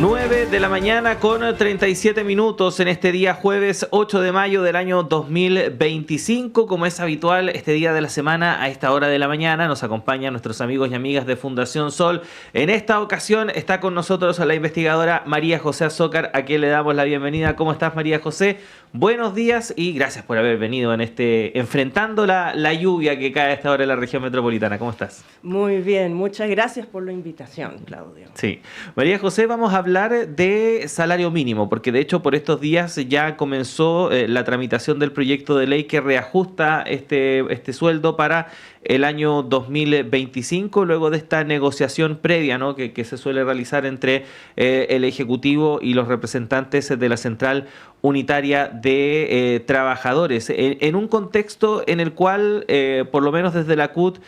9 de la mañana con 37 minutos en este día jueves 8 de mayo del año 2025. Como es habitual, este día de la semana a esta hora de la mañana nos acompañan nuestros amigos y amigas de Fundación Sol. En esta ocasión está con nosotros la investigadora María José Azócar, a quien le damos la bienvenida. ¿Cómo estás, María José? Buenos días y gracias por haber venido en enfrentando la lluvia que cae a esta hora en la región metropolitana. ¿Cómo estás? Muy bien, muchas gracias por la invitación, Claudio. Sí. María José, vamos a hablar de salario mínimo, porque de hecho por estos días ya comenzó la tramitación del proyecto de ley que reajusta este sueldo para el año 2025, luego de esta negociación previa, ¿no?, que se suele realizar entre el Ejecutivo y los representantes de la Central Unitaria de Trabajadores, en un contexto en el cual, por lo menos desde la CUT,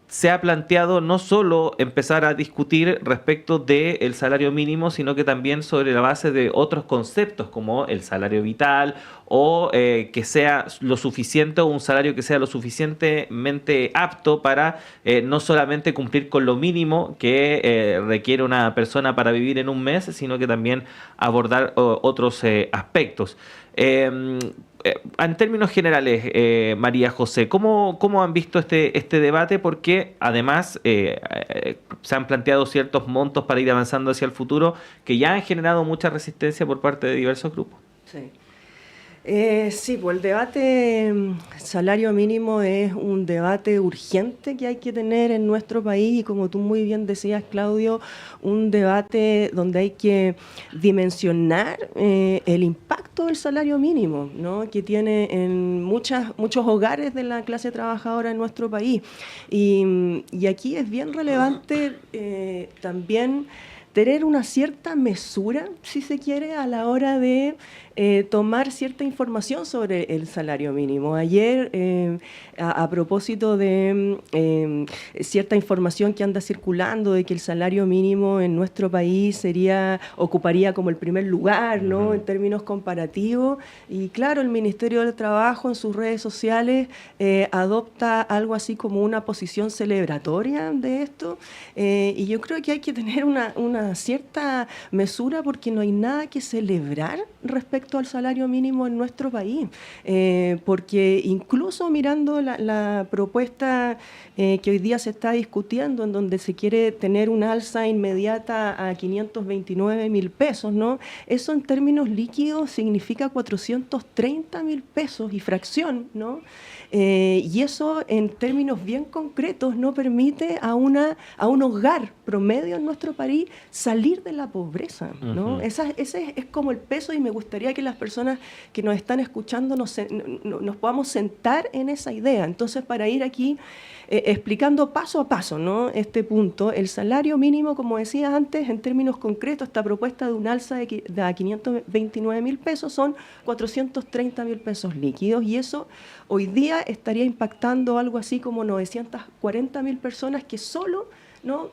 se ha planteado no solo empezar a discutir respecto del salario mínimo, sino que también sobre la base de otros conceptos como el salario vital o que sea lo suficiente, o un salario que sea lo suficientemente apto para no solamente cumplir con lo mínimo que requiere una persona para vivir en un mes, sino que también abordar otros aspectos. En términos generales, María José, ¿cómo han visto este debate? Porque además se han planteado ciertos montos para ir avanzando hacia el futuro que ya han generado mucha resistencia por parte de diversos grupos. Sí. Sí, pues el debate salario mínimo es un debate urgente que hay que tener en nuestro país y, como tú muy bien decías, Claudio, un debate donde hay que dimensionar el impacto del salario mínimo, ¿no?, que tiene en muchos hogares de la clase trabajadora en nuestro país. Y aquí es bien relevante también tener una cierta mesura, si se quiere, a la hora de tomar cierta información sobre el salario mínimo. Ayer, a propósito de cierta información que anda circulando de que el salario mínimo en nuestro país ocuparía como el primer lugar, ¿no?, en términos comparativos. Y claro, el Ministerio del Trabajo en sus redes sociales adopta algo así como una posición celebratoria de esto. Y yo creo que hay que tener una cierta mesura, porque no hay nada que celebrar respecto al salario mínimo en nuestro país, porque incluso mirando la propuesta que hoy día se está discutiendo, en donde se quiere tener una alza inmediata a 529.000 pesos, ¿no?, eso en términos líquidos significa 430.000 pesos y fracción, ¿no? Y eso en términos bien concretos no permite a un hogar promedio en nuestro país salir de la pobreza, ¿no? Ese es como el peso, y me gustaría que las personas que nos están escuchando nos podamos sentar en esa idea. Entonces, para ir aquí explicando paso a paso, ¿no?, este punto, el salario mínimo, como decía antes, en términos concretos, esta propuesta de un alza de a 529.000 pesos son 430.000 pesos líquidos, y eso hoy día estaría impactando algo así como 940.000 personas que solo, ¿no?,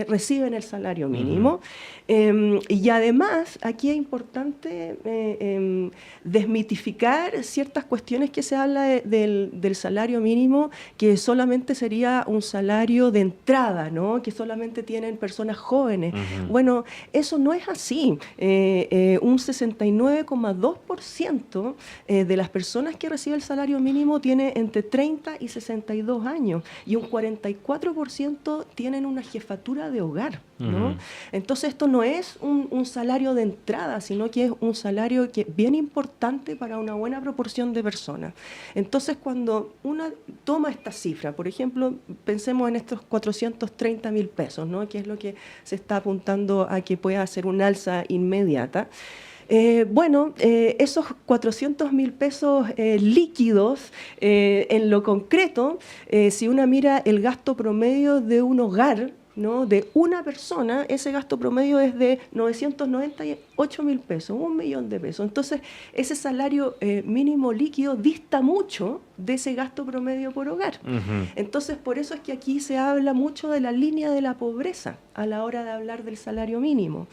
reciben el salario mínimo. Y además, aquí es importante desmitificar ciertas cuestiones que se habla del salario mínimo, que solamente sería un salario de entrada, ¿no?, que solamente tienen personas jóvenes. Bueno, eso no es así. Un 69,2% de las personas que reciben el salario mínimo tiene entre 30 y 62 años, y un 44% tienen una jefatura de hogar, ¿no? Entonces, esto no es un salario de entrada, sino que es un salario que es bien importante para una buena proporción de personas. Entonces, cuando uno toma esta cifra, por ejemplo, pensemos en estos 430.000 pesos, ¿no?, que es lo que se está apuntando a que pueda hacer un alza inmediata. Esos 400.000 pesos líquidos, en lo concreto, si uno mira el gasto promedio de un hogar, ¿no?, de una persona, ese gasto promedio es de 998.000 pesos, 1.000.000 de pesos. Entonces, ese salario mínimo líquido dista mucho de ese gasto promedio por hogar. Entonces, por eso es que aquí se habla mucho de la línea de la pobreza, a la hora de hablar del salario mínimo.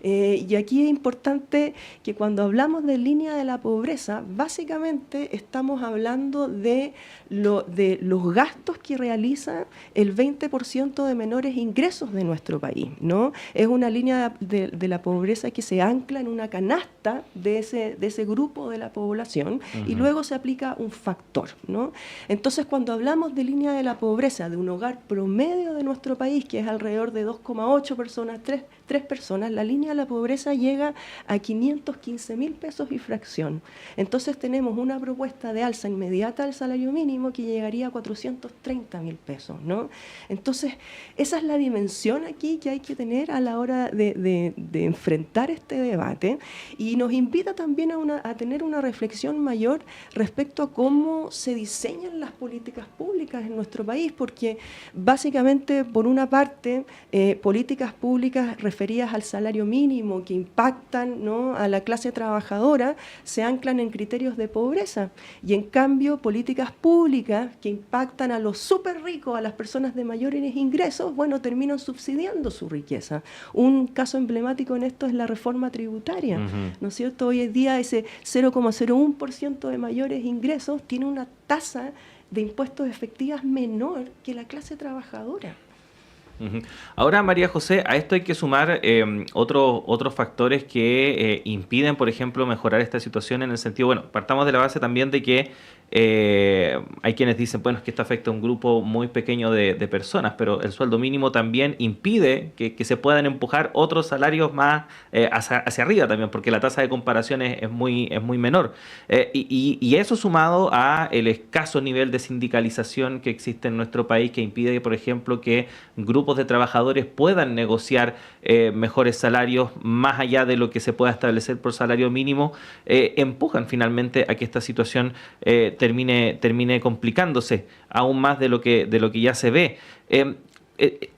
Y aquí es importante que cuando hablamos de línea de la pobreza, básicamente estamos hablando de los gastos que realiza el 20% de menores ingresos de nuestro país, ¿no? Es una línea de la pobreza que se ancla en una canasta de ese grupo de la población y luego se aplica un factor, ¿no? Entonces, cuando hablamos de línea de la pobreza de un hogar promedio de nuestro país, que es alrededor de 2,8 personas, 3 personas, la línea de la pobreza llega a 515.000 pesos y fracción. Entonces tenemos una propuesta de alza inmediata del salario mínimo que llegaría a 430.000 pesos, ¿no? Entonces, esa es la dimensión aquí que hay que tener a la hora de enfrentar este debate, y nos invita también a tener una reflexión mayor respecto a cómo se diseñan las políticas públicas en nuestro país, porque básicamente, por una parte, políticas públicas referidas al salario mínimo que impactan, ¿no?, a la clase trabajadora se anclan en criterios de pobreza, y en cambio políticas públicas que impactan a los súper ricos, a las personas de mayores ingresos, bueno, terminan subsidiando su riqueza. Un caso emblemático en esto es la reforma tributaria, ¿no es cierto? Hoy en día ese 0,01% de mayores ingresos tiene una tasa de impuestos efectivas menor que la clase trabajadora. Ahora, María José, a esto hay que sumar otros factores que impiden, por ejemplo, mejorar esta situación, en el sentido, bueno, partamos de la base también de que hay quienes dicen, bueno, es que esto afecta a un grupo muy pequeño de personas, pero el sueldo mínimo también impide que se puedan empujar otros salarios más hacia arriba también, porque la tasa de comparación es muy menor. Y eso sumado a el escaso nivel de sindicalización que existe en nuestro país, que impide, por ejemplo, que grupos de trabajadores puedan negociar mejores salarios más allá de lo que se pueda establecer por salario mínimo, empujan finalmente a que esta situación termine complicándose aún más de lo que ya se ve.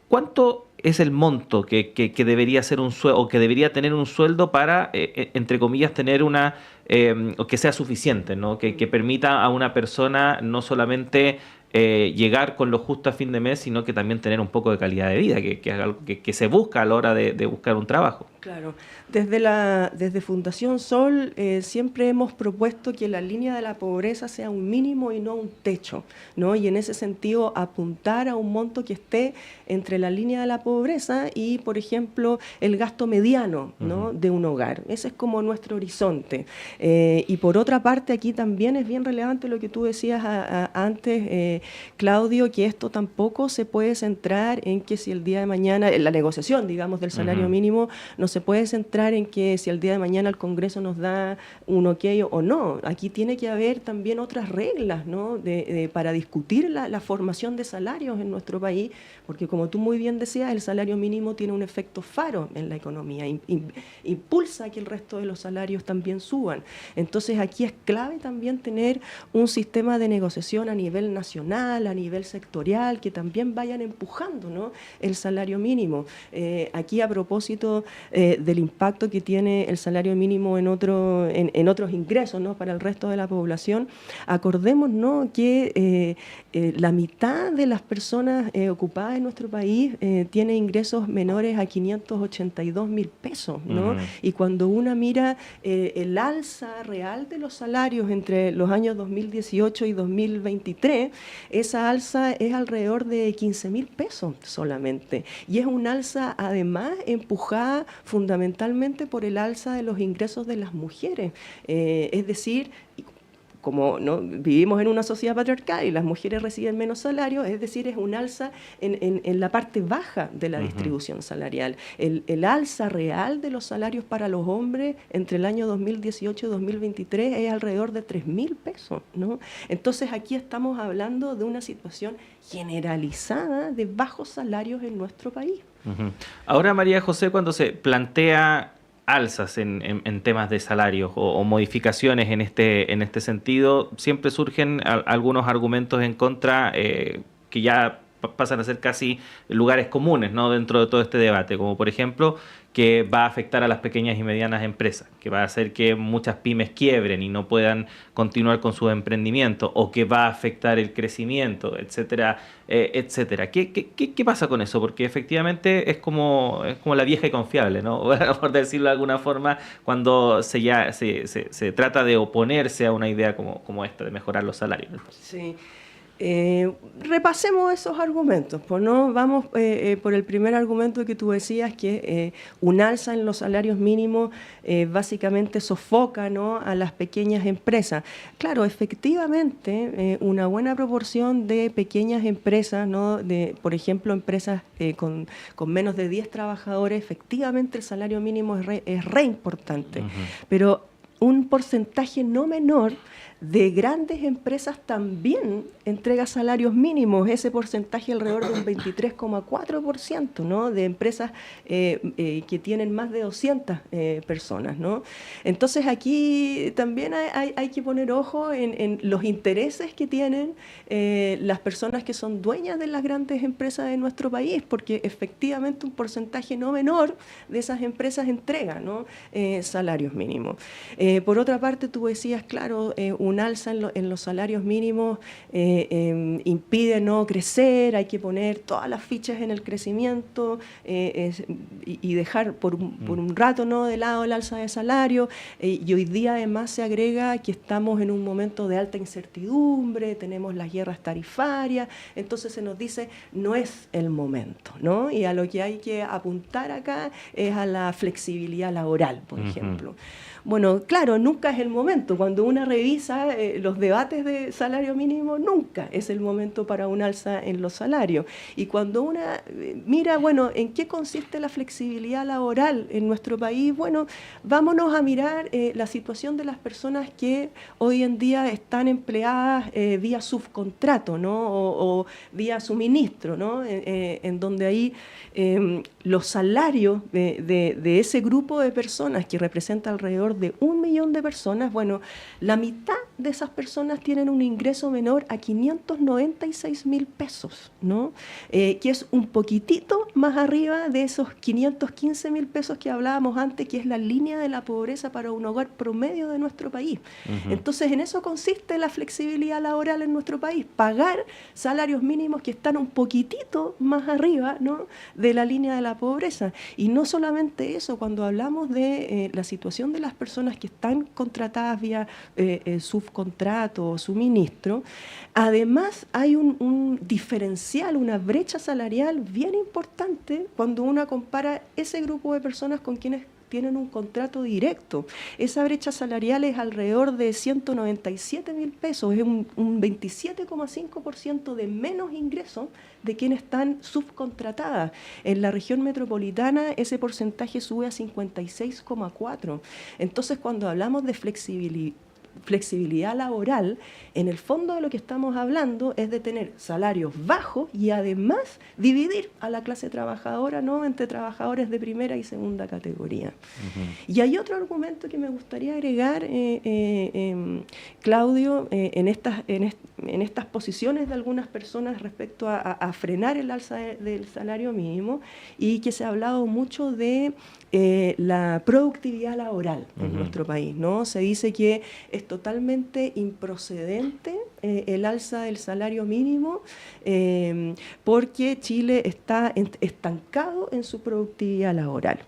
¿Cuánto es el monto que debería ser un sueldo, o que debería tener un sueldo para, entre comillas, tener o que sea suficiente, ¿no? Que permita a una persona no solamente llegar con lo justo a fin de mes, sino que también tener un poco de calidad de vida, que es algo que se busca a la hora de buscar un trabajo? Claro, desde Fundación Sol siempre hemos propuesto que la línea de la pobreza sea un mínimo y no un techo, ¿no? Y en ese sentido apuntar a un monto que esté entre la línea de la pobreza y, por ejemplo, el gasto mediano, ¿no?, de un hogar. Ese es como nuestro horizonte. Y por otra parte, aquí también es bien relevante lo que tú decías antes, Claudio, que esto tampoco se puede centrar en que si el día de mañana, en la negociación, digamos, del salario mínimo, no se puede centrar en que si el día de mañana el Congreso nos da un ok o no. Aquí tiene que haber también otras reglas, ¿no?, para discutir la formación de salarios en nuestro país, porque como tú muy bien decías, el salario mínimo tiene un efecto faro en la economía, impulsa que el resto de los salarios también suban. Entonces aquí es clave también tener un sistema de negociación a nivel nacional, a nivel sectorial, que también vayan empujando, ¿no?, el salario mínimo. Aquí, a propósito del impacto que tiene el salario mínimo en otros ingresos, ¿no?, para el resto de la población, acordemos, ¿no?, que la mitad de las personas ocupadas en nuestro país tiene ingresos menores a 582.000 pesos, ¿no? Y cuando uno mira el alza real de los salarios entre los años 2018 y 2023, esa alza es alrededor de 15.000 pesos solamente. Y es un alza, además, empujada fundamentalmente por el alza de los ingresos de las mujeres. Es decir, como no vivimos en una sociedad patriarcal y las mujeres reciben menos salario, es decir, es un alza en la parte baja de la distribución salarial. El alza real de los salarios para los hombres entre el año 2018 y 2023 es alrededor de 3.000 pesos, ¿no? Entonces aquí estamos hablando de una situación generalizada de bajos salarios en nuestro país. Ahora, María José, cuando se plantea alzas en temas de salarios o modificaciones en este sentido, siempre surgen algunos argumentos en contra que ya pasan a ser casi lugares comunes, ¿no?, dentro de todo este debate, como por ejemplo que va a afectar a las pequeñas y medianas empresas, que va a hacer que muchas pymes quiebren y no puedan continuar con sus emprendimientos, o que va a afectar el crecimiento, etcétera, etcétera. ¿Qué pasa con eso? Porque efectivamente es como la vieja y confiable, ¿no? Por decirlo de alguna forma, cuando se trata de oponerse a una idea como esta, de mejorar los salarios. Sí. Repasemos esos argumentos, pues, ¿no? Vamos por el primer argumento que tú decías, que un alza en los salarios mínimos básicamente sofoca, ¿no?, a las pequeñas empresas. Claro, efectivamente, una buena proporción de pequeñas empresas, ¿no?, por ejemplo, empresas con menos de 10 trabajadores, efectivamente el salario mínimo es re importante, pero un porcentaje no menor de grandes empresas también entrega salarios mínimos, ese porcentaje alrededor de un 23,4%, ¿no?, de empresas que tienen más de 200 personas, ¿no? Entonces aquí también hay que poner ojo en los intereses que tienen las personas que son dueñas de las grandes empresas de nuestro país, porque efectivamente un porcentaje no menor de esas empresas entrega, ¿no?, salarios mínimos. Por otra parte, tú decías, claro, un alza en los salarios mínimos impide no crecer, hay que poner todas las fichas en el crecimiento y dejar por un rato, ¿no?, de lado el alza de salario. Y hoy día además se agrega que estamos en un momento de alta incertidumbre, tenemos las guerras tarifarias, entonces se nos dice no es el momento, ¿no? Y a lo que hay que apuntar acá es a la flexibilidad laboral, por ejemplo. Bueno, claro, nunca es el momento. Cuando uno revisa los debates de salario mínimo, nunca es el momento para un alza en los salarios. Y cuando uno mira, bueno, ¿en qué consiste la flexibilidad laboral en nuestro país? Bueno, vámonos a mirar la situación de las personas que hoy en día están empleadas vía subcontrato, ¿no?, o vía suministro, ¿no?, en donde ahí los salarios de ese grupo de personas, que representa alrededor de 1 millón de personas, bueno, la mitad de esas personas tienen un ingreso menor a 596.000 pesos, ¿no? Que es un poquitito más arriba de esos 515.000 pesos que hablábamos antes, que es la línea de la pobreza para un hogar promedio de nuestro país. Entonces, en eso consiste la flexibilidad laboral en nuestro país, pagar salarios mínimos que están un poquitito más arriba, ¿no?, de la línea de la pobreza. Y no solamente eso, cuando hablamos de la situación de las personas que están contratadas vía subcontrato o suministro, además hay un diferencial, una brecha salarial bien importante cuando uno compara ese grupo de personas con quienes tienen un contrato directo. Esa brecha salarial es alrededor de 197.000 pesos, es un 27,5% de menos ingresos de quienes están subcontratadas. En la región metropolitana ese porcentaje sube a 56,4%. Entonces, cuando hablamos de flexibilidad laboral, en el fondo de lo que estamos hablando es de tener salarios bajos y además dividir a la clase trabajadora, ¿no?, entre trabajadores de primera y segunda categoría. Y hay otro argumento que me gustaría agregar, Claudio, en estas posiciones de algunas personas respecto a frenar el alza del salario mínimo, y que se ha hablado mucho de la productividad laboral en nuestro país, ¿no? Se dice que es totalmente improcedente el alza del salario mínimo porque Chile está estancado en su productividad laboral.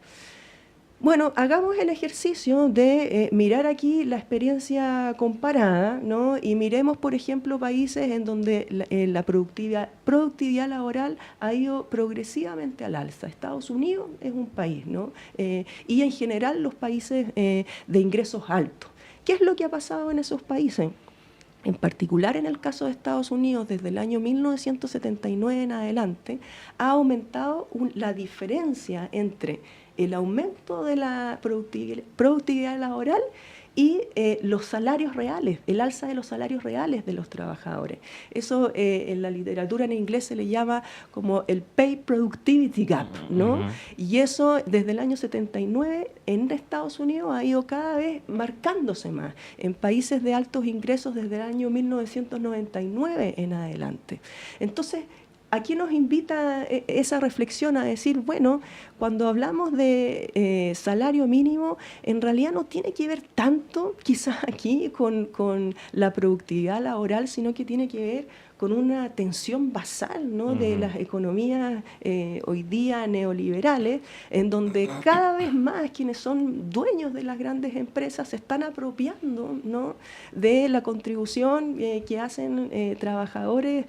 Bueno, hagamos el ejercicio de mirar aquí la experiencia comparada, ¿no? Y miremos, por ejemplo, países en donde la productividad laboral ha ido progresivamente al alza. Estados Unidos es un país, ¿no? Y en general los países de ingresos altos. ¿Qué es lo que ha pasado en esos países? En particular, en el caso de Estados Unidos, desde el año 1979 en adelante, ha aumentado la diferencia entre el aumento de la productividad laboral y los salarios reales, el alza de los salarios reales de los trabajadores. Eso en la literatura en inglés se le llama como el Pay Productivity Gap, ¿no? Y eso desde el año 79 en Estados Unidos ha ido cada vez marcándose más, en países de altos ingresos desde el año 1999 en adelante. Entonces, ¿a qué nos invita esa reflexión? A decir, bueno, cuando hablamos de salario mínimo, en realidad no tiene que ver tanto quizás aquí con la productividad laboral, sino que tiene que ver con una tensión basal, ¿no? De las economías hoy día neoliberales, en donde cada vez más quienes son dueños de las grandes empresas se están apropiando, ¿no? De la contribución que hacen trabajadores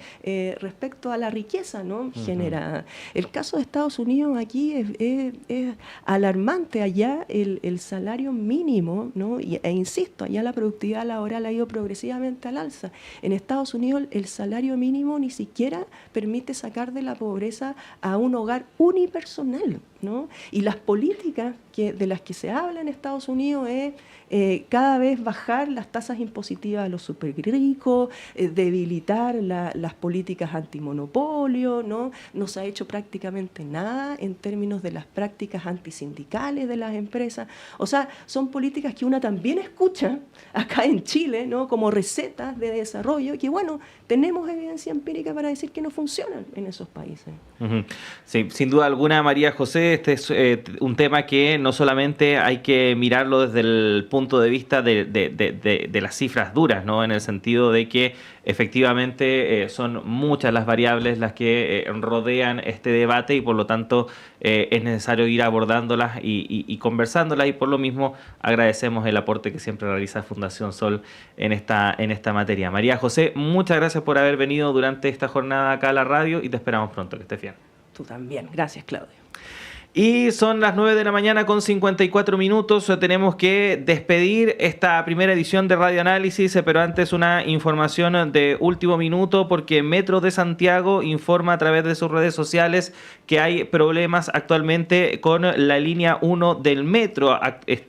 respecto a la riqueza, ¿no? Generada. El caso de Estados Unidos aquí es alarmante. Allá el salario mínimo, ¿no? E insisto, allá la productividad laboral ha ido progresivamente al alza. En Estados Unidos el salario mínimo ni siquiera permite sacar de la pobreza a un hogar unipersonal, ¿no? Y las políticas de las que se habla en Estados Unidos es cada vez bajar las tasas impositivas a los superricos, debilitar las políticas antimonopolio, ¿no? No se ha hecho prácticamente nada en términos de las prácticas antisindicales de las empresas. O sea, son políticas que una también escucha acá en Chile, ¿no? Como recetas de desarrollo, que bueno, tenemos evidencia empírica para decir que no funcionan en esos países. Sí, sin duda alguna, María José, este es un tema que no solamente hay que mirarlo desde el punto de vista de las cifras duras, ¿no? En el sentido de que efectivamente son muchas las variables las que rodean este debate y por lo tanto es necesario ir abordándolas y conversándolas, y por lo mismo agradecemos el aporte que siempre realiza Fundación Sol en esta materia. María José, muchas gracias por haber venido durante esta jornada acá a la radio y te esperamos pronto, que estés bien. Tú también. Gracias, Claudio. Y son las 9 de la mañana con 54 minutos. Tenemos que despedir esta primera edición de Radio Análisis, pero antes una información de último minuto, porque Metro de Santiago informa a través de sus redes sociales que hay problemas actualmente con la línea 1 del metro.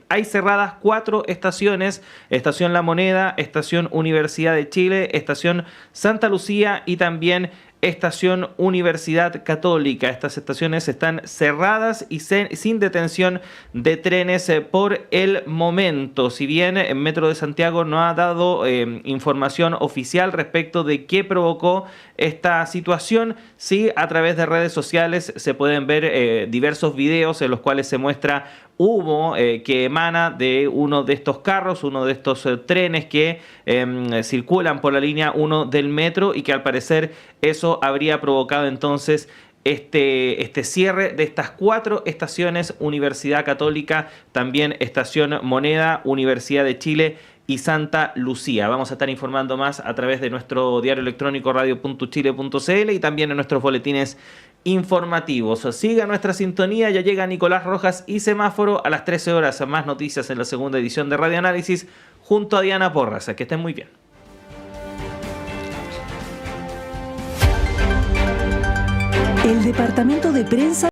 Hay cerradas 4 estaciones: Estación La Moneda, Estación Universidad de Chile, Estación Santa Lucía y también Estación Universidad Católica. Estas estaciones están cerradas y sin detención de trenes por el momento. Si bien el Metro de Santiago no ha dado información oficial respecto de qué provocó esta situación, sí, a través de redes sociales se pueden ver diversos videos en los cuales se muestra humo que emana de uno de estos carros, uno de estos trenes que circulan por la línea 1 del metro, y que al parecer eso habría provocado entonces este cierre de estas 4 estaciones: Universidad Católica, también Estación Moneda, Universidad de Chile y Santa Lucía. Vamos a estar informando más a través de nuestro diario electrónico radio.chile.cl y también en nuestros boletines informativos. Siga nuestra sintonía, ya llega Nicolás Rojas y Semáforo a las 13 horas. Más noticias en la segunda edición de Radio Análisis junto a Diana Porras. Que estén muy bien. El departamento de prensa